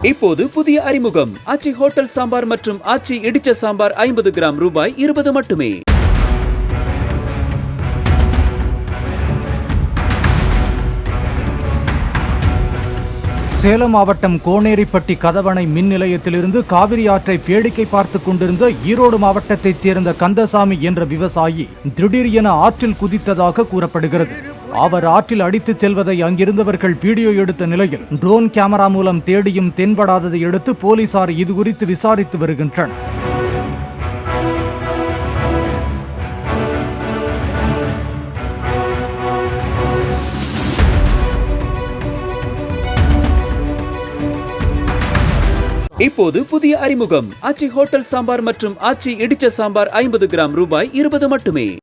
இப்போது புதிய அறிமுகம் ஆச்சி ஹோட்டல் சாம்பார் மற்றும் ஆச்சி இடிச்ச சாம்பார் 50 கிராம் ரூபாய் 20 மட்டுமே. சேலம் மாவட்டம் கோனேரிப்பட்டி கதவணை மின் நிலையத்திலிருந்து காவிரி ஆற்றை வேடிக்கை பார்த்துக் கொண்டிருந்த ஈரோடு மாவட்டத்தைச் சேர்ந்த கந்தசாமி என்ற விவசாயி திடீர் என ஆற்றில் குதித்ததாக கூறப்படுகிறது. அவர் ஆற்றில் அடித்துச் செல்வதை அங்கிருந்தவர்கள் வீடியோ எடுத்த நிலையில் ட்ரோன் கேமரா மூலம் தேடியும் தென்படாததை அடுத்து போலீசார் இதுகுறித்து விசாரித்து வருகின்றனர். இப்போது புதிய அறிமுகம் ஆச்சி ஹோட்டல் சாம்பார் மற்றும் ஆச்சி இடிச்ச சாம்பார் 50 கிராம் ரூபாய் 20 மட்டுமே.